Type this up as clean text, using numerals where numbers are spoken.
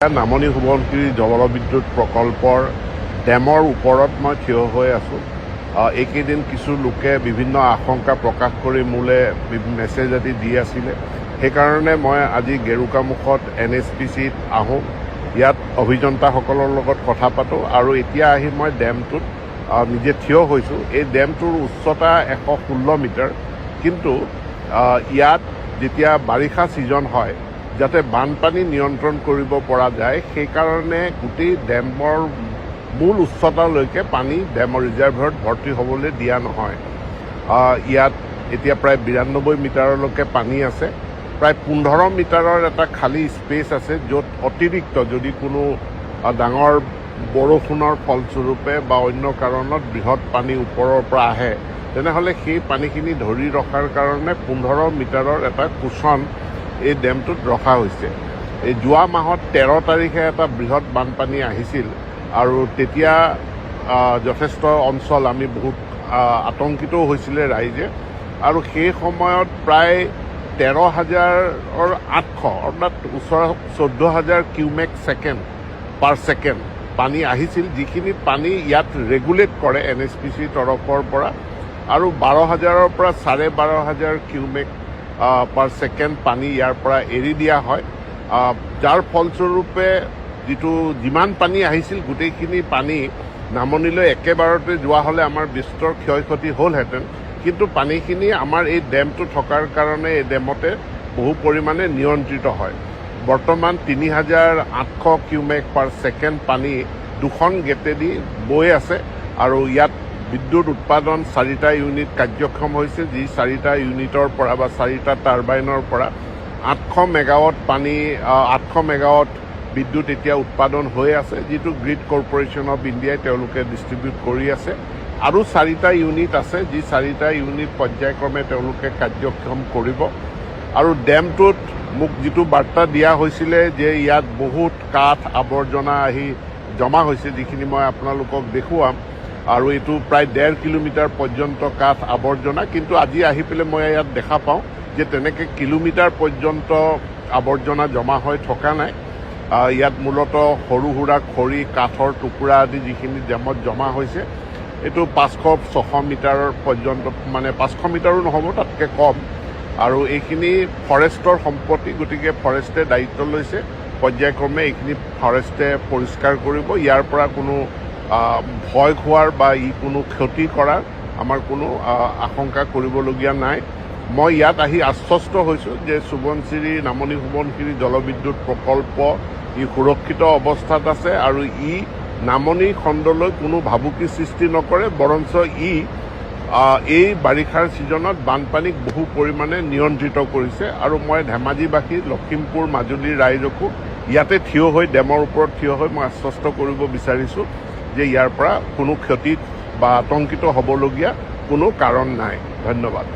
নামনি সোৱণশিৰি জলবিদ্যুৎ প্ৰকল্পৰ ডেমৰ ওপৰত মই থিয় হৈ আছোঁ। এইকেইদিন কিছু লোকে বিভিন্ন আশংকা প্ৰকাশ কৰি মোলৈ মেছেজ আদি দি আছিলে। সেইকাৰণে মই আজি গেৰুকামুখত NSPCত আহোঁ, ইয়াত অভিযন্তাসকলৰ লগত কথা পাতোঁ আৰু এতিয়া আহি মই ডেমটোত নিজে থিয় হৈছোঁ। এই ডেমটোৰ উচ্চতা 116 মিটাৰ, কিন্তু ইয়াত যেতিয়া বাৰিষা ছিজন হয় যাতে বানপানী নিয়ন্ত্ৰণ কৰিব পৰা যায়, সেইকাৰণে গোটেই ডেমৰ মূল উচ্চতালৈকে পানী ডেমৰ ৰিজাৰ্ভাৰত ভৰ্তি হ'বলৈ দিয়া নহয়। ইয়াত এতিয়া প্ৰায় 92 মিটাৰলৈকে পানী আছে। প্ৰায় 15 মিটাৰৰ এটা খালী স্পেচ আছে, য'ত অতিৰিক্ত যদি কোনো ডাঙৰ বৰষুণৰ ফলস্বৰূপে বা অন্য কাৰণত বৃহৎ পানী ওপৰৰ পৰা আহে, তেনেহ'লে সেই পানীখিনি ধৰি ৰখাৰ কাৰণে 15 মিটাৰৰ এটা কুচন এই ডেমটোত ৰখা হৈছে। এই যোৱা মাহত 13 তাৰিখে এটা বৃহৎ বানপানী আহিছিল আৰু তেতিয়া যথেষ্ট অঞ্চল আমি বহুত আতংকিতও হৈছিলে ৰাইজে, আৰু সেই সময়ত প্ৰায় 13,800 অৰ্থাৎ ওচৰত 14,000 কিউমেক ছেকেণ্ড পাৰ ছেকেণ্ড পানী আহিছিল, যিখিনি পানী ইয়াত ৰেগুলেট কৰে NSPCৰ তৰফৰ পৰা, আৰু 12,000ৰ পৰা 12,500 কিউমেক পাৰ ছেকেণ্ড পানী ইয়াৰ পৰা এৰি দিয়া হয়, যাৰ ফলস্বৰূপে যিমান পানী আহিছিল গোটেইখিনি পানী নামনিলৈ একেবাৰতে যোৱা হ'লে আমাৰ বিস্তৰ ক্ষয় ক্ষতি হ'লহেঁতেন। কিন্তু পানীখিনি আমাৰ এই ডেমটো থকাৰ কাৰণে এই ডেমতে বহু পৰিমাণে নিয়ন্ত্ৰিত হয়। বৰ্তমান 3,800 কিউমেক পাৰ ছেকেণ্ড পানী দুখন গেটেদি বৈ আছে, আৰু ইয়াত বিদ্যুৎ উৎপাদন 4টা ইউনিট কাৰ্যক্ষম হৈছে, যি 4টা ইউনিটৰ পৰা বা 4টা টাৰ্বাইনৰ পৰা 800 মেগাৱাট বিদ্যুৎ এতিয়া উৎপাদন হৈ আছে, যিটো গ্ৰীড কৰ্পোৰেশ্যন অফ ইণ্ডিয়াই তেওঁলোকে ডিষ্ট্ৰিবিউট কৰি আছে। আৰু 4টা ইউনিট আছে, যি 4টা ইউনিট পৰ্যায়ক্ৰমে তেওঁলোকে কাৰ্যক্ষম কৰিব। আৰু ডেমটোত মোক যিটো বাৰ্তা দিয়া হৈছিলে যে ইয়াত বহুত কাঠ আৱৰ্জনা আহি জমা হৈছে, যিখিনি মই আপোনালোকক দেখুৱাম, আৰু এইটো প্ৰায় 1.5 কিলোমিটাৰ পৰ্যন্ত কাঠ আৱৰ্জনা, কিন্তু আজি আহি পেলাই মই ইয়াত দেখা পাওঁ যে তেনেকৈ কিলোমিটাৰ পৰ্যন্ত আৱৰ্জনা জমা হৈ থকা নাই। ইয়াত মূলতঃ সৰু সুৰা খৰি, কাঠৰ টুকুৰা আদি যিখিনি ডেমত জমা হৈছে, এইটো 500-600 মিটাৰৰ পৰ্যন্ত, মানে 500 মিটাৰো নহ'ব, তাতকৈ কম। আৰু এইখিনি ফৰেষ্টৰ সম্পত্তি, গতিকে ফৰেষ্টে দায়িত্ব লৈছে, পৰ্যায়ক্ৰমে এইখিনি ফৰেষ্টে পৰিষ্কাৰ কৰিব। ইয়াৰ পৰা কোনো ভয় খোৱাৰ বা কোনো ক্ষতি কৰাৰ আমাৰ কোনো আশংকা কৰিবলগীয়া নাই। মই ইয়াত আহি আশ্বস্ত হৈছোঁ যে নামনি সোৱণশিৰি জলবিদ্যুৎ প্ৰকল্প সুৰক্ষিত অৱস্থাত আছে, আৰু নামনি খণ্ডলৈ কোনো ভাবুকি সৃষ্টি নকৰে, বৰঞ্চ এই বাৰিষাৰ ছিজনত বানপানীক বহু পৰিমাণে নিয়ন্ত্ৰিত কৰিছে। আৰু মই ধেমাজিবাসী, লখিমপুৰ, মাজুলীৰ ৰাইজকো ইয়াতে থিয় হৈ, ডেমৰ ওপৰত থিয় হৈ মই আশ্বস্ত কৰিব বিচাৰিছোঁ যে ইয়াৰ পৰা কোনো ক্ষতি বা আতংকিত হ'বলগীয়া কোনো কাৰণ নাই। ধন্যবাদ।